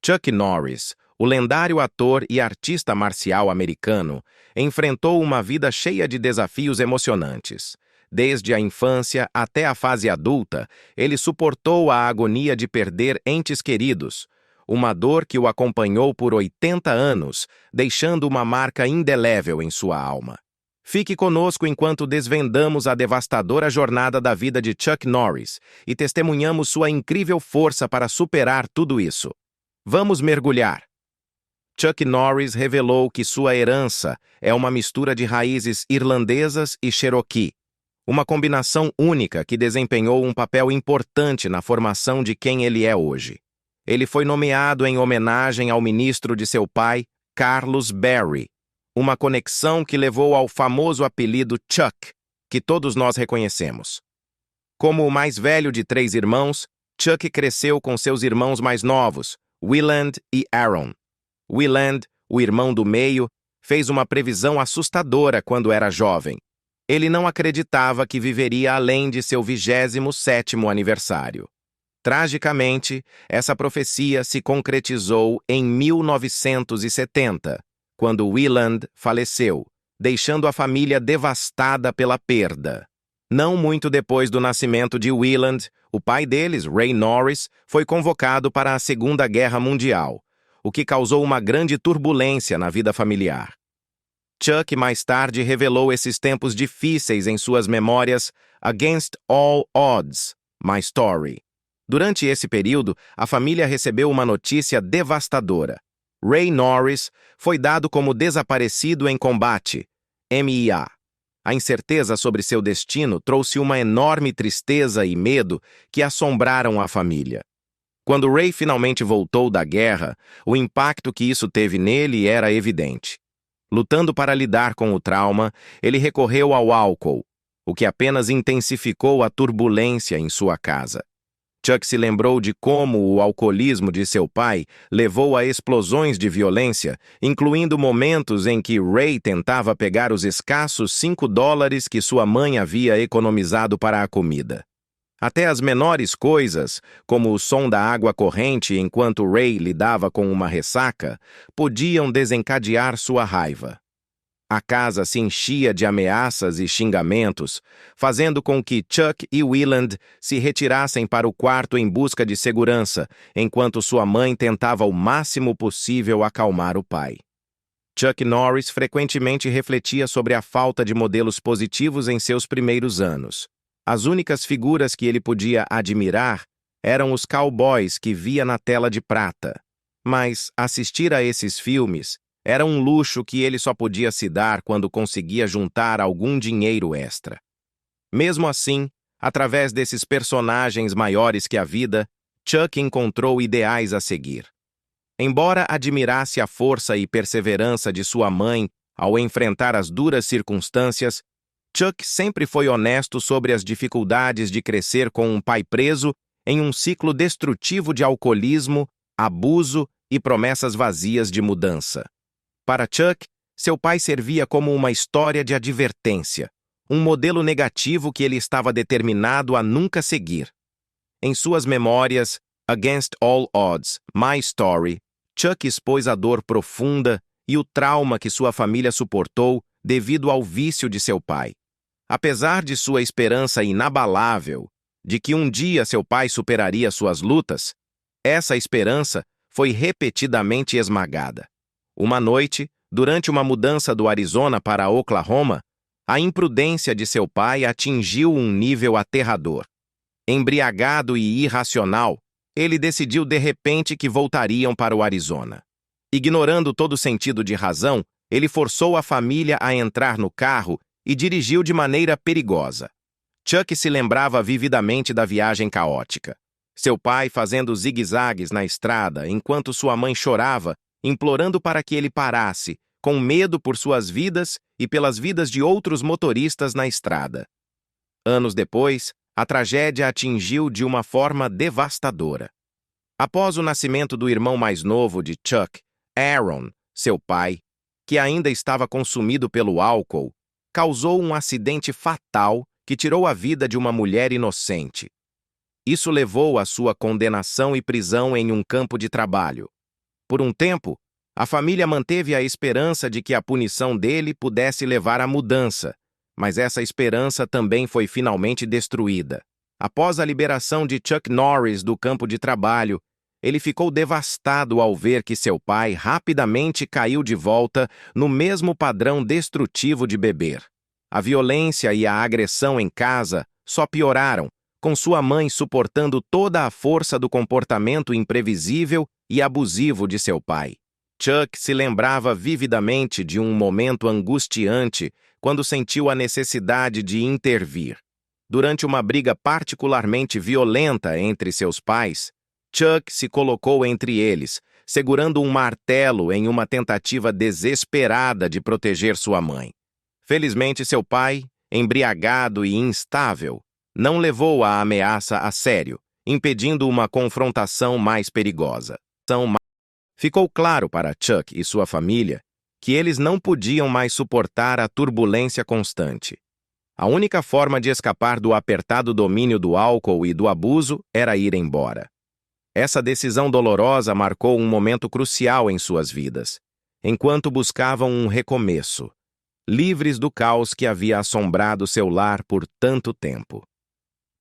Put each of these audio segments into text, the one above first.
Chuck Norris, o lendário ator e artista marcial americano, enfrentou uma vida cheia de desafios emocionantes. Desde a infância até a fase adulta, ele suportou a agonia de perder entes queridos, uma dor que o acompanhou por 80 anos, deixando uma marca indelével em sua alma. Fique conosco enquanto desvendamos a devastadora jornada da vida de Chuck Norris e testemunhamos sua incrível força para superar tudo isso. Vamos mergulhar. Chuck Norris revelou que sua herança é uma mistura de raízes irlandesas e Cherokee, uma combinação única que desempenhou um papel importante na formação de quem ele é hoje. Ele foi nomeado em homenagem ao ministro de seu pai, Carlos Berry, uma conexão que levou ao famoso apelido Chuck, que todos nós reconhecemos. Como o mais velho de 3 irmãos, Chuck cresceu com seus irmãos mais novos, Willand e Aaron. Willand, o irmão do meio, fez uma previsão assustadora quando era jovem. Ele não acreditava que viveria além de seu 27º aniversário. Tragicamente, essa profecia se concretizou em 1970, quando Willand faleceu, deixando a família devastada pela perda. Não muito depois do nascimento de Willand, o pai deles, Ray Norris, foi convocado para a Segunda Guerra Mundial, o que causou uma grande turbulência na vida familiar. Chuck mais tarde revelou esses tempos difíceis em suas memórias Against All Odds, My Story. Durante esse período, a família recebeu uma notícia devastadora. Ray Norris foi dado como desaparecido em combate, MIA. A incerteza sobre seu destino trouxe uma enorme tristeza e medo que assombraram a família. Quando Ray finalmente voltou da guerra, o impacto que isso teve nele era evidente. Lutando para lidar com o trauma, ele recorreu ao álcool, o que apenas intensificou a turbulência em sua casa. Chuck se lembrou de como o alcoolismo de seu pai levou a explosões de violência, incluindo momentos em que Ray tentava pegar os escassos $5 que sua mãe havia economizado para a comida. Até as menores coisas, como o som da água corrente enquanto Ray lidava com uma ressaca, podiam desencadear sua raiva. A casa se enchia de ameaças e xingamentos, fazendo com que Chuck e Willand se retirassem para o quarto em busca de segurança, enquanto sua mãe tentava o máximo possível acalmar o pai. Chuck Norris frequentemente refletia sobre a falta de modelos positivos em seus primeiros anos. As únicas figuras que ele podia admirar eram os cowboys que via na tela de prata. Mas assistir a esses filmes era um luxo que ele só podia se dar quando conseguia juntar algum dinheiro extra. Mesmo assim, através desses personagens maiores que a vida, Chuck encontrou ideais a seguir. Embora admirasse a força e perseverança de sua mãe ao enfrentar as duras circunstâncias, Chuck sempre foi honesto sobre as dificuldades de crescer com um pai preso em um ciclo destrutivo de alcoolismo, abuso e promessas vazias de mudança. Para Chuck, seu pai servia como uma história de advertência, um modelo negativo que ele estava determinado a nunca seguir. Em suas memórias, Against All Odds, My Story, Chuck expôs a dor profunda e o trauma que sua família suportou devido ao vício de seu pai. Apesar de sua esperança inabalável de que um dia seu pai superaria suas lutas, essa esperança foi repetidamente esmagada. Uma noite, durante uma mudança do Arizona para Oklahoma, a imprudência de seu pai atingiu um nível aterrador. Embriagado e irracional, ele decidiu de repente que voltariam para o Arizona. Ignorando todo sentido de razão, ele forçou a família a entrar no carro e dirigiu de maneira perigosa. Chuck se lembrava vividamente da viagem caótica. Seu pai fazendo zigue-zagues na estrada enquanto sua mãe chorava, implorando para que ele parasse, com medo por suas vidas e pelas vidas de outros motoristas na estrada. Anos depois, a tragédia atingiu de uma forma devastadora. Após o nascimento do irmão mais novo de Chuck, Aaron, seu pai, que ainda estava consumido pelo álcool, causou um acidente fatal que tirou a vida de uma mulher inocente. Isso levou à sua condenação e prisão em um campo de trabalho. Por um tempo, a família manteve a esperança de que a punição dele pudesse levar à mudança, mas essa esperança também foi finalmente destruída. Após a liberação de Chuck Norris do campo de trabalho, ele ficou devastado ao ver que seu pai rapidamente caiu de volta no mesmo padrão destrutivo de beber. A violência e a agressão em casa só pioraram, com sua mãe suportando toda a força do comportamento imprevisível e abusivo de seu pai. Chuck se lembrava vividamente de um momento angustiante quando sentiu a necessidade de intervir. Durante uma briga particularmente violenta entre seus pais, Chuck se colocou entre eles, segurando um martelo em uma tentativa desesperada de proteger sua mãe. Felizmente, seu pai, embriagado e instável, não levou a ameaça a sério, impedindo uma confrontação mais perigosa. Ficou claro para Chuck e sua família que eles não podiam mais suportar a turbulência constante. A única forma de escapar do apertado domínio do álcool e do abuso era ir embora. Essa decisão dolorosa marcou um momento crucial em suas vidas, enquanto buscavam um recomeço, livres do caos que havia assombrado seu lar por tanto tempo.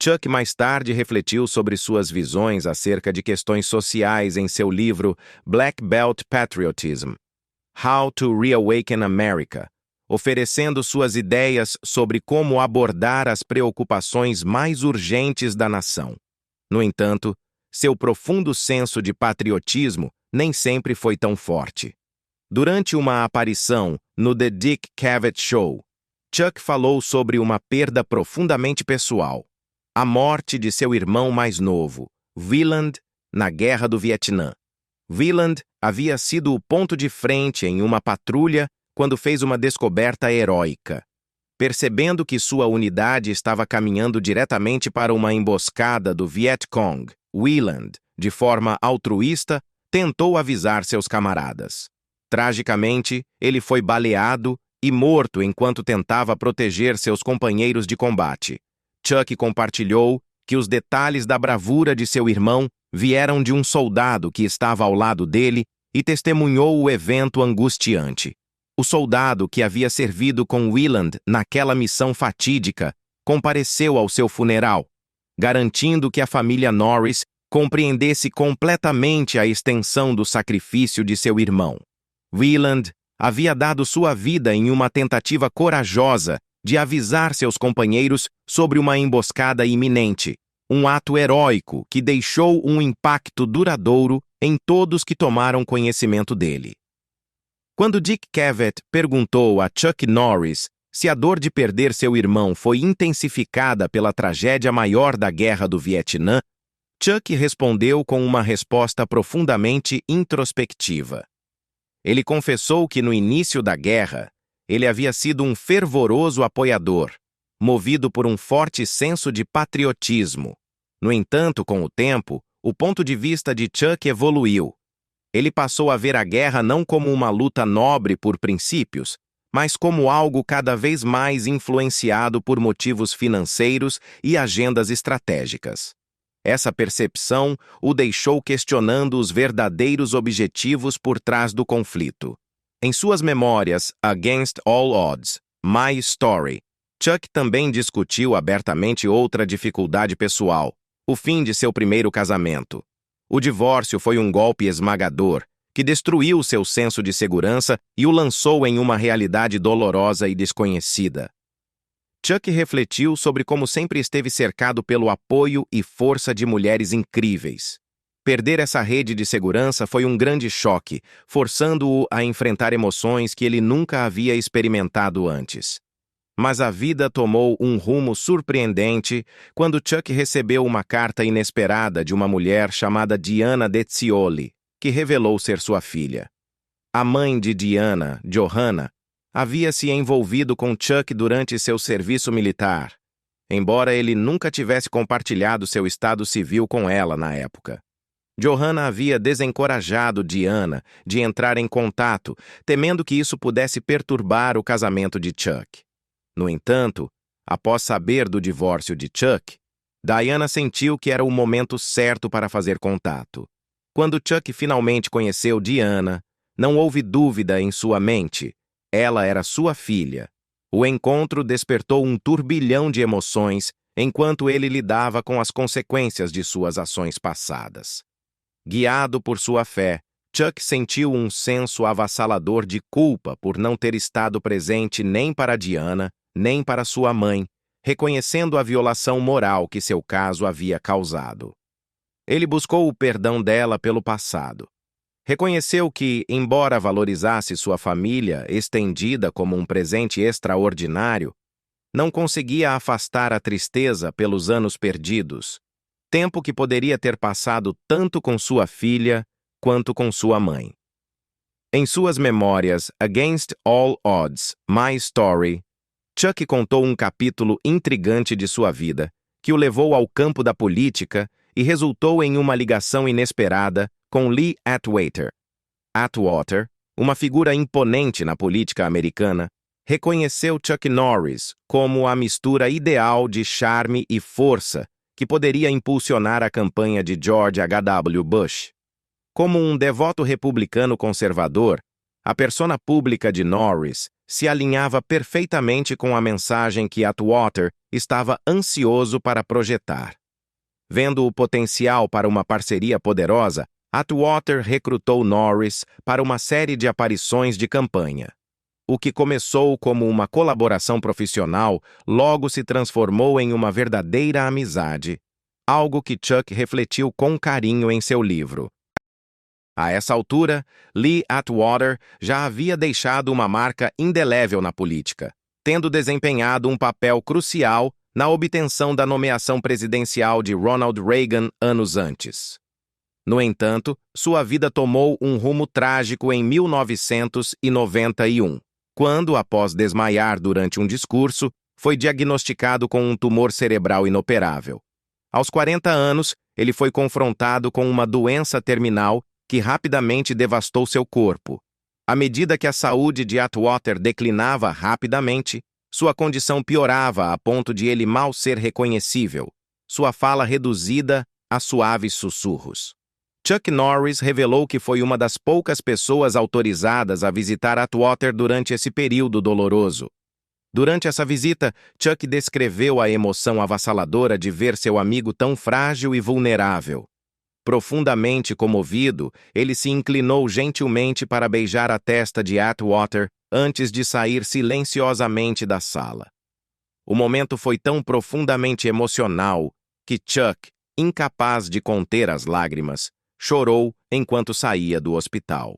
Chuck mais tarde refletiu sobre suas visões acerca de questões sociais em seu livro Black Belt Patriotism: How to Reawaken America, oferecendo suas ideias sobre como abordar as preocupações mais urgentes da nação. No entanto, seu profundo senso de patriotismo nem sempre foi tão forte. Durante uma aparição no The Dick Cavett Show, Chuck falou sobre uma perda profundamente pessoal: a morte de seu irmão mais novo, Wieland, na Guerra do Vietnã. Wieland havia sido o ponto de frente em uma patrulha quando fez uma descoberta heróica. Percebendo que sua unidade estava caminhando diretamente para uma emboscada do Viet Cong, Wieland, de forma altruísta, tentou avisar seus camaradas. Tragicamente, ele foi baleado e morto enquanto tentava proteger seus companheiros de combate. Chuck compartilhou que os detalhes da bravura de seu irmão vieram de um soldado que estava ao lado dele e testemunhou o evento angustiante. O soldado que havia servido com Wieland naquela missão fatídica compareceu ao seu funeral, garantindo que a família Norris compreendesse completamente a extensão do sacrifício de seu irmão. Wieland havia dado sua vida em uma tentativa corajosa de avisar seus companheiros sobre uma emboscada iminente, um ato heróico que deixou um impacto duradouro em todos que tomaram conhecimento dele. Quando Dick Cavett perguntou a Chuck Norris se a dor de perder seu irmão foi intensificada pela tragédia maior da Guerra do Vietnã, Chuck respondeu com uma resposta profundamente introspectiva. Ele confessou que no início da guerra, ele havia sido um fervoroso apoiador, movido por um forte senso de patriotismo. No entanto, com o tempo, o ponto de vista de Chuck evoluiu. Ele passou a ver a guerra não como uma luta nobre por princípios, mas como algo cada vez mais influenciado por motivos financeiros e agendas estratégicas. Essa percepção o deixou questionando os verdadeiros objetivos por trás do conflito. Em suas memórias Against All Odds, My Story, Chuck também discutiu abertamente outra dificuldade pessoal: o fim de seu primeiro casamento. O divórcio foi um golpe esmagador que destruiu seu senso de segurança e o lançou em uma realidade dolorosa e desconhecida. Chuck refletiu sobre como sempre esteve cercado pelo apoio e força de mulheres incríveis. Perder essa rede de segurança foi um grande choque, forçando-o a enfrentar emoções que ele nunca havia experimentado antes. Mas a vida tomou um rumo surpreendente quando Chuck recebeu uma carta inesperada de uma mulher chamada Diana Dezioli, que revelou ser sua filha. A mãe de Diana, Johanna, havia se envolvido com Chuck durante seu serviço militar, embora ele nunca tivesse compartilhado seu estado civil com ela na época. Johanna havia desencorajado Diana de entrar em contato, temendo que isso pudesse perturbar o casamento de Chuck. No entanto, após saber do divórcio de Chuck, Diana sentiu que era o momento certo para fazer contato. Quando Chuck finalmente conheceu Diana, não houve dúvida em sua mente. Ela era sua filha. O encontro despertou um turbilhão de emoções enquanto ele lidava com as consequências de suas ações passadas. Guiado por sua fé, Chuck sentiu um senso avassalador de culpa por não ter estado presente nem para Diana, nem para sua mãe, reconhecendo a violação moral que seu caso havia causado. Ele buscou o perdão dela pelo passado. Reconheceu que, embora valorizasse sua família, estendida como um presente extraordinário, não conseguia afastar a tristeza pelos anos perdidos, tempo que poderia ter passado tanto com sua filha quanto com sua mãe. Em suas memórias Against All Odds, My Story, Chuck contou um capítulo intrigante de sua vida, que o levou ao campo da política e resultou em uma ligação inesperada com Lee Atwater. Atwater, uma figura imponente na política americana, reconheceu Chuck Norris como a mistura ideal de charme e força que poderia impulsionar a campanha de George H.W. Bush. Como um devoto republicano conservador, a persona pública de Norris se alinhava perfeitamente com a mensagem que Atwater estava ansioso para projetar. Vendo o potencial para uma parceria poderosa, Atwater recrutou Norris para uma série de aparições de campanha. O que começou como uma colaboração profissional logo se transformou em uma verdadeira amizade, algo que Chuck refletiu com carinho em seu livro. A essa altura, Lee Atwater já havia deixado uma marca indelével na política, tendo desempenhado um papel crucial na obtenção da nomeação presidencial de Ronald Reagan anos antes. No entanto, sua vida tomou um rumo trágico em 1991, quando, após desmaiar durante um discurso, foi diagnosticado com um tumor cerebral inoperável. Aos 40 anos, ele foi confrontado com uma doença terminal que rapidamente devastou seu corpo. À medida que a saúde de Atwater declinava rapidamente, sua condição piorava a ponto de ele mal ser reconhecível, sua fala reduzida a suaves sussurros. Chuck Norris revelou que foi uma das poucas pessoas autorizadas a visitar Atwater durante esse período doloroso. Durante essa visita, Chuck descreveu a emoção avassaladora de ver seu amigo tão frágil e vulnerável. Profundamente comovido, ele se inclinou gentilmente para beijar a testa de Atwater antes de sair silenciosamente da sala. O momento foi tão profundamente emocional que Chuck, incapaz de conter as lágrimas, chorou enquanto saía do hospital.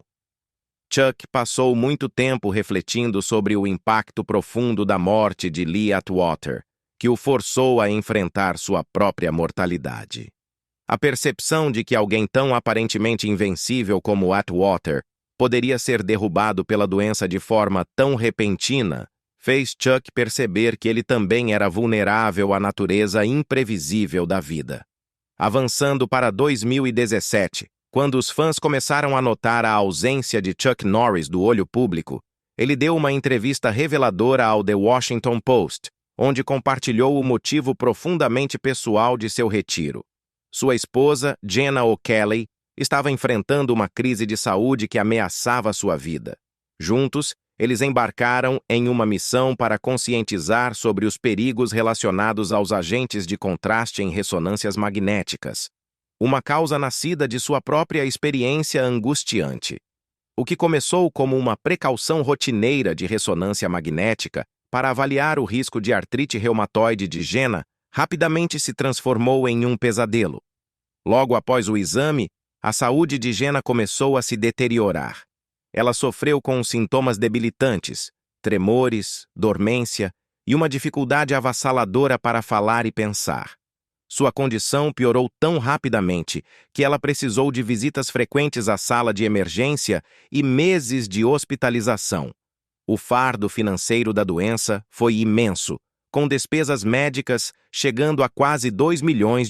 Chuck passou muito tempo refletindo sobre o impacto profundo da morte de Lee Atwater, que o forçou a enfrentar sua própria mortalidade. A percepção de que alguém tão aparentemente invencível como Atwater poderia ser derrubado pela doença de forma tão repentina fez Chuck perceber que ele também era vulnerável à natureza imprevisível da vida. Avançando para 2017, quando os fãs começaram a notar a ausência de Chuck Norris do olho público, ele deu uma entrevista reveladora ao The Washington Post, onde compartilhou o motivo profundamente pessoal de seu retiro. Sua esposa, Jenna O'Kelly, estava enfrentando uma crise de saúde que ameaçava sua vida. Juntos, eles embarcaram em uma missão para conscientizar sobre os perigos relacionados aos agentes de contraste em ressonâncias magnéticas, uma causa nascida de sua própria experiência angustiante. O que começou como uma precaução rotineira de ressonância magnética para avaliar o risco de artrite reumatoide de Jenna rapidamente se transformou em um pesadelo. Logo após o exame, a saúde de Jenna começou a se deteriorar. Ela sofreu com sintomas debilitantes, tremores, dormência e uma dificuldade avassaladora para falar e pensar. Sua condição piorou tão rapidamente que ela precisou de visitas frequentes à sala de emergência e meses de hospitalização. O fardo financeiro da doença foi imenso, com despesas médicas chegando a quase $2 milhões.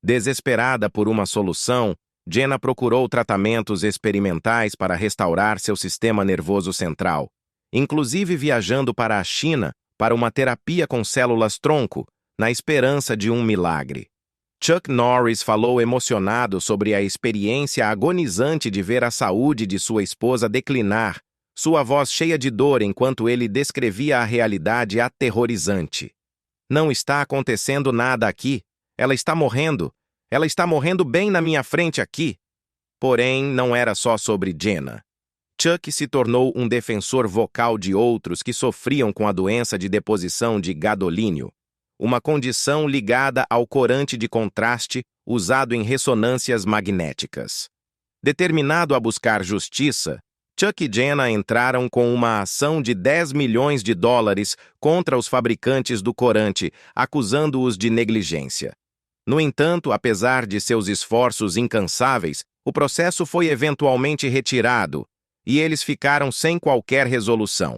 Desesperada por uma solução, Jenna procurou tratamentos experimentais para restaurar seu sistema nervoso central, inclusive viajando para a China para uma terapia com células-tronco, na esperança de um milagre. Chuck Norris falou emocionado sobre a experiência agonizante de ver a saúde de sua esposa declinar, sua voz cheia de dor enquanto ele descrevia a realidade aterrorizante. Não está acontecendo nada aqui. Ela está morrendo. Ela está morrendo bem na minha frente aqui. Porém, não era só sobre Jenna. Chuck se tornou um defensor vocal de outros que sofriam com a doença de deposição de gadolínio, uma condição ligada ao corante de contraste usado em ressonâncias magnéticas. Determinado a buscar justiça, Chuck e Jenna entraram com uma ação de $10 milhões contra os fabricantes do corante, acusando-os de negligência. No entanto, apesar de seus esforços incansáveis, o processo foi eventualmente retirado e eles ficaram sem qualquer resolução.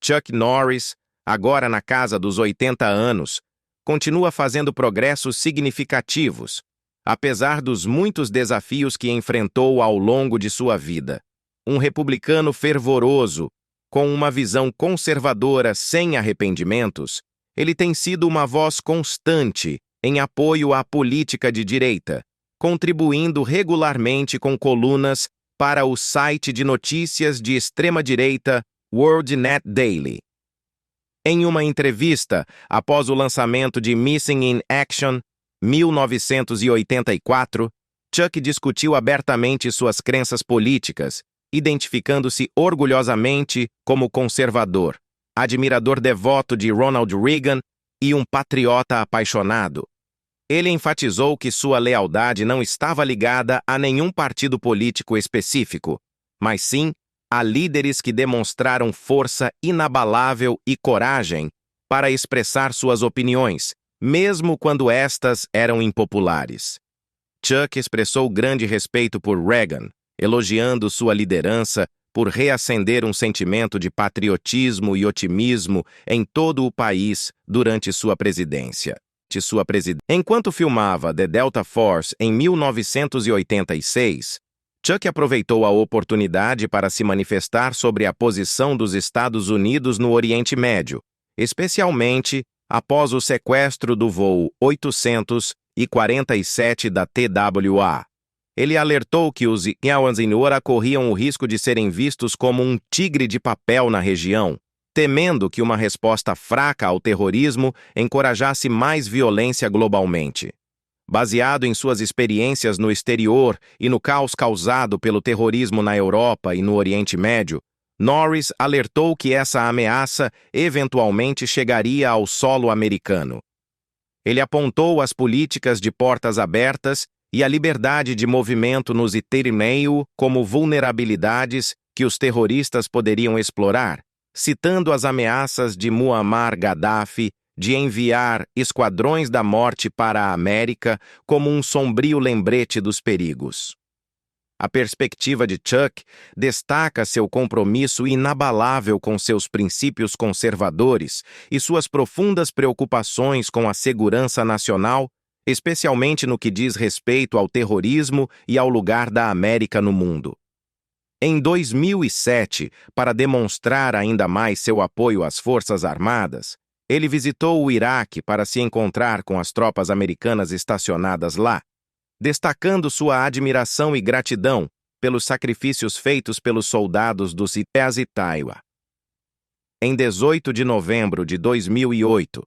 Chuck Norris, agora na casa dos 80 anos, continua fazendo progressos significativos, apesar dos muitos desafios que enfrentou ao longo de sua vida. Um republicano fervoroso, com uma visão conservadora sem arrependimentos, ele tem sido uma voz constante em apoio à política de direita, contribuindo regularmente com colunas para o site de notícias de extrema-direita WorldNet Daily. Em uma entrevista, após o lançamento de Missing in Action, 1984, Chuck discutiu abertamente suas crenças políticas, identificando-se orgulhosamente como conservador, admirador devoto de Ronald Reagan e um patriota apaixonado. Ele enfatizou que sua lealdade não estava ligada a nenhum partido político específico, mas sim a líderes que demonstraram força inabalável e coragem para expressar suas opiniões, mesmo quando estas eram impopulares. Chuck expressou grande respeito por Reagan, elogiando sua liderança por reacender um sentimento de patriotismo e otimismo em todo o país durante sua presidência. Enquanto filmava The Delta Force em 1986, Chuck aproveitou a oportunidade para se manifestar sobre a posição dos Estados Unidos no Oriente Médio, especialmente após o sequestro do voo 847 da TWA. Ele alertou que os Yawanzinura corriam o risco de serem vistos como um tigre de papel na região, temendo que uma resposta fraca ao terrorismo encorajasse mais violência globalmente. Baseado em suas experiências no exterior e no caos causado pelo terrorismo na Europa e no Oriente Médio, Norris alertou que essa ameaça eventualmente chegaria ao solo americano. Ele apontou as políticas de portas abertas e a liberdade de movimento nos Itineio como vulnerabilidades que os terroristas poderiam explorar, citando as ameaças de Muammar Gaddafi de enviar esquadrões da morte para a América como um sombrio lembrete dos perigos. A perspectiva de Chuck destaca seu compromisso inabalável com seus princípios conservadores e suas profundas preocupações com a segurança nacional, especialmente no que diz respeito ao terrorismo e ao lugar da América no mundo. Em 2007, para demonstrar ainda mais seu apoio às Forças Armadas, ele visitou o Iraque para se encontrar com as tropas americanas estacionadas lá, destacando sua admiração e gratidão pelos sacrifícios feitos pelos soldados dos Itaiwa. Em 18 de novembro de 2008,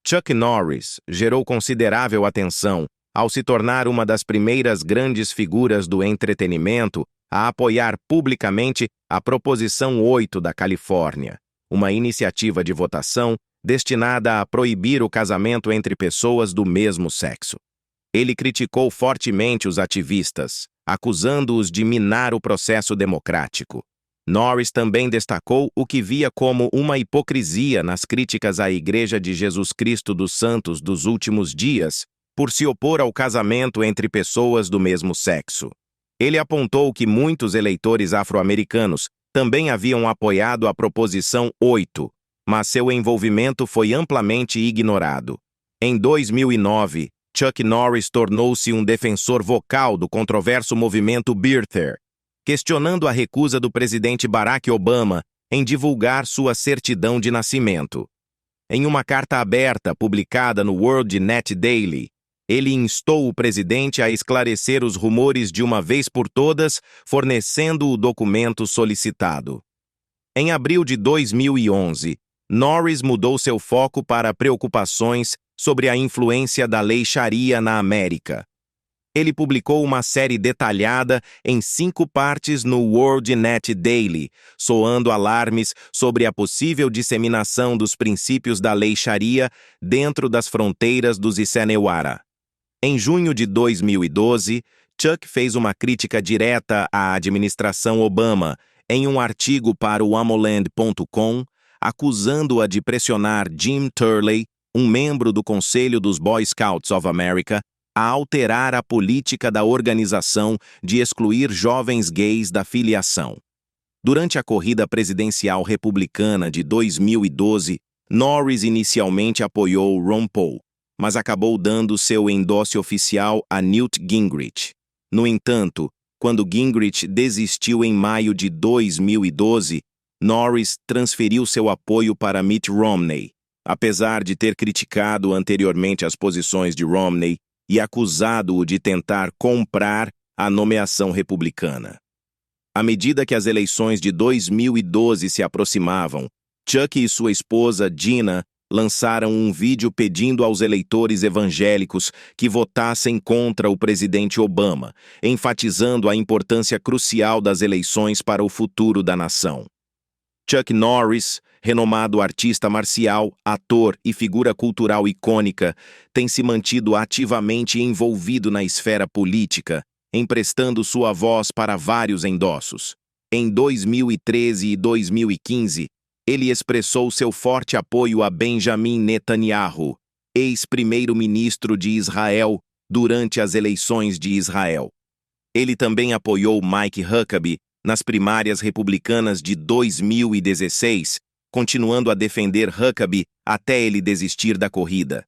Chuck Norris gerou considerável atenção ao se tornar uma das primeiras grandes figuras do entretenimento a apoiar publicamente a Proposição 8 da Califórnia, uma iniciativa de votação destinada a proibir o casamento entre pessoas do mesmo sexo. Ele criticou fortemente os ativistas, acusando-os de minar o processo democrático. Norris também destacou o que via como uma hipocrisia nas críticas à Igreja de Jesus Cristo dos Santos dos Últimos Dias, por se opor ao casamento entre pessoas do mesmo sexo. Ele apontou que muitos eleitores afro-americanos também haviam apoiado a Proposição 8, mas seu envolvimento foi amplamente ignorado. Em 2009, Chuck Norris tornou-se um defensor vocal do controverso movimento Birther, questionando a recusa do presidente Barack Obama em divulgar sua certidão de nascimento. Em uma carta aberta publicada no WorldNet Daily, Ele instou o presidente a esclarecer os rumores de uma vez por todas, fornecendo o documento solicitado. Em abril de 2011, Norris mudou seu foco para preocupações sobre a influência da lei Sharia na América. Ele publicou uma série detalhada em 5 partes no WorldNet Daily, soando alarmes sobre a possível disseminação dos princípios da lei Sharia dentro das fronteiras dos Issaneowara. Em junho de 2012, Chuck fez uma crítica direta à administração Obama em um artigo para o Amoland.com, acusando-a de pressionar Jim Turley, um membro do Conselho dos Boy Scouts of America, a alterar a política da organização de excluir jovens gays da filiação. Durante a corrida presidencial republicana de 2012, Norris inicialmente apoiou Ron Paul, mas acabou dando seu endosse oficial a Newt Gingrich. No entanto, quando Gingrich desistiu em maio de 2012, Norris transferiu seu apoio para Mitt Romney, apesar de ter criticado anteriormente as posições de Romney e acusado-o de tentar comprar a nomeação republicana. À medida que as eleições de 2012 se aproximavam, Chuck e sua esposa, Gina, lançaram um vídeo pedindo aos eleitores evangélicos que votassem contra o presidente Obama, enfatizando a importância crucial das eleições para o futuro da nação. Chuck Norris, renomado artista marcial, ator e figura cultural icônica, tem se mantido ativamente envolvido na esfera política, emprestando sua voz para vários endossos. Em 2013 e 2015, ele expressou seu forte apoio a Benjamin Netanyahu, ex-primeiro-ministro de Israel, durante as eleições de Israel. Ele também apoiou Mike Huckabee nas primárias republicanas de 2016, continuando a defender Huckabee até ele desistir da corrida.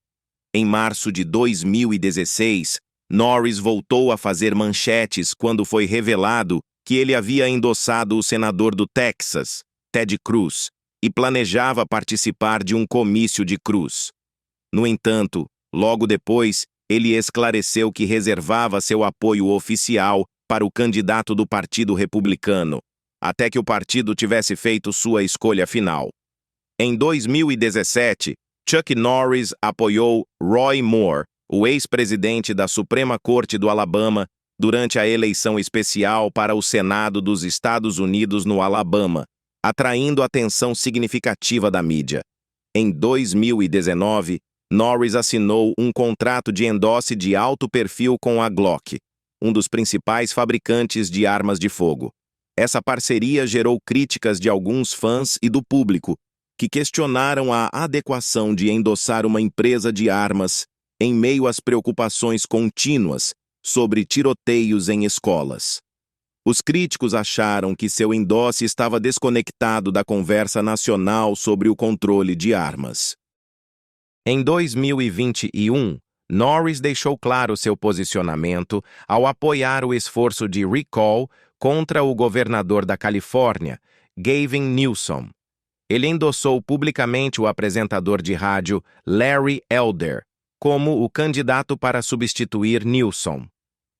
Em março de 2016, Norris voltou a fazer manchetes quando foi revelado que ele havia endossado o senador do Texas, Ted Cruz, e planejava participar de um comício de Cruz. No entanto, logo depois, ele esclareceu que reservava seu apoio oficial para o candidato do Partido Republicano, até que o partido tivesse feito sua escolha final. Em 2017, Chuck Norris apoiou Roy Moore, o ex-presidente da Suprema Corte do Alabama, durante a eleição especial para o Senado dos Estados Unidos no Alabama, atraindo atenção significativa da mídia. Em 2019, Norris assinou um contrato de endosse de alto perfil com a Glock, um dos principais fabricantes de armas de fogo. Essa parceria gerou críticas de alguns fãs e do público, que questionaram a adequação de endossar uma empresa de armas em meio às preocupações contínuas sobre tiroteios em escolas. Os críticos acharam que seu endosse estava desconectado da conversa nacional sobre o controle de armas. Em 2021, Norris deixou claro seu posicionamento ao apoiar o esforço de recall contra o governador da Califórnia, Gavin Newsom. Ele endossou publicamente o apresentador de rádio Larry Elder como o candidato para substituir Newsom.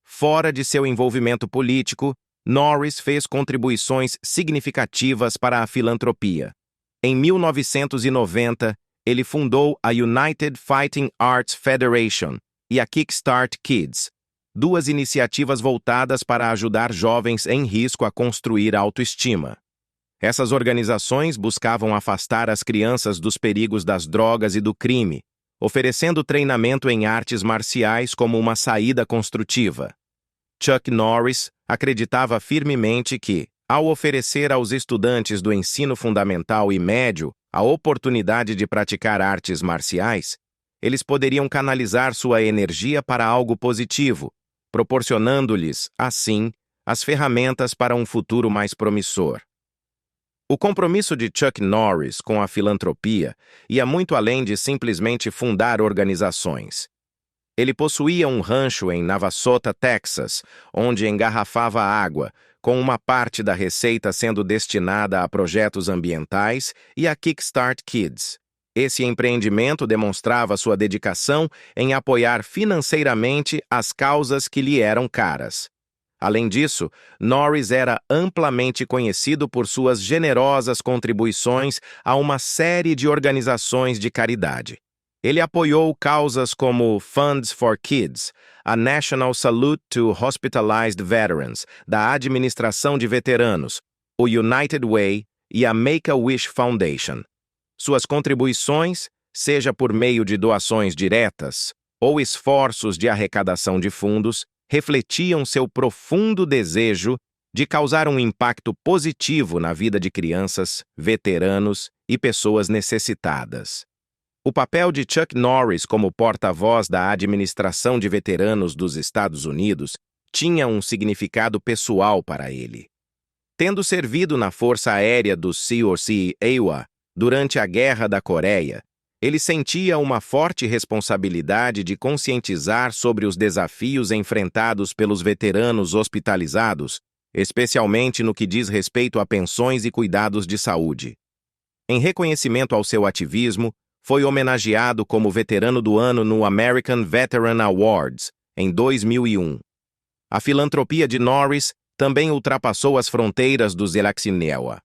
Fora de seu envolvimento político, Norris fez contribuições significativas para a filantropia. Em 1990, ele fundou a United Fighting Arts Federation e a Kickstart Kids, duas iniciativas voltadas para ajudar jovens em risco a construir autoestima. Essas organizações buscavam afastar as crianças dos perigos das drogas e do crime, oferecendo treinamento em artes marciais como uma saída construtiva. Chuck Norris acreditava firmemente que, ao oferecer aos estudantes do ensino fundamental e médio a oportunidade de praticar artes marciais, eles poderiam canalizar sua energia para algo positivo, proporcionando-lhes, assim, as ferramentas para um futuro mais promissor. O compromisso de Chuck Norris com a filantropia ia muito além de simplesmente fundar organizações. Ele possuía um rancho em Navasota, Texas, onde engarrafava água, com uma parte da receita sendo destinada a projetos ambientais e a Kickstart Kids. Esse empreendimento demonstrava sua dedicação em apoiar financeiramente as causas que lhe eram caras. Além disso, Norris era amplamente conhecido por suas generosas contribuições a uma série de organizações de caridade. Ele apoiou causas como Funds for Kids, a National Salute to Hospitalized Veterans, da Administração de Veteranos, o United Way e a Make-A-Wish Foundation. Suas contribuições, seja por meio de doações diretas ou esforços de arrecadação de fundos, refletiam seu profundo desejo de causar um impacto positivo na vida de crianças, veteranos e pessoas necessitadas. O papel de Chuck Norris como porta-voz da Administração de Veteranos dos Estados Unidos tinha um significado pessoal para ele. Tendo servido na Força Aérea do COC-AWA durante a Guerra da Coreia, ele sentia uma forte responsabilidade de conscientizar sobre os desafios enfrentados pelos veteranos hospitalizados, especialmente no que diz respeito a pensões e cuidados de saúde. Em reconhecimento ao seu ativismo, foi homenageado como Veterano do Ano no American Veteran Awards, em 2001. A filantropia de Norris também ultrapassou as fronteiras do Zilaxinewa.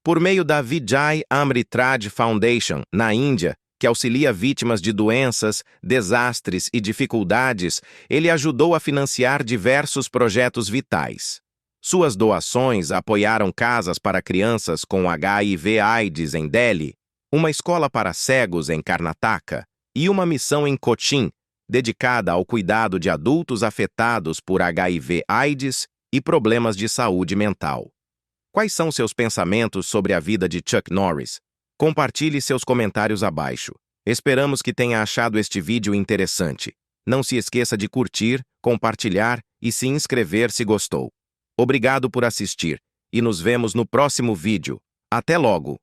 Por meio da Vijay Amritraj Foundation, na Índia, que auxilia vítimas de doenças, desastres e dificuldades, ele ajudou a financiar diversos projetos vitais. Suas doações apoiaram casas para crianças com HIV/AIDS em Delhi, uma escola para cegos em Karnataka e uma missão em Cochin, dedicada ao cuidado de adultos afetados por HIV/AIDS e problemas de saúde mental. Quais são seus pensamentos sobre a vida de Chuck Norris? Compartilhe seus comentários abaixo. Esperamos que tenha achado este vídeo interessante. Não se esqueça de curtir, compartilhar e se inscrever se gostou. Obrigado por assistir e nos vemos no próximo vídeo. Até logo!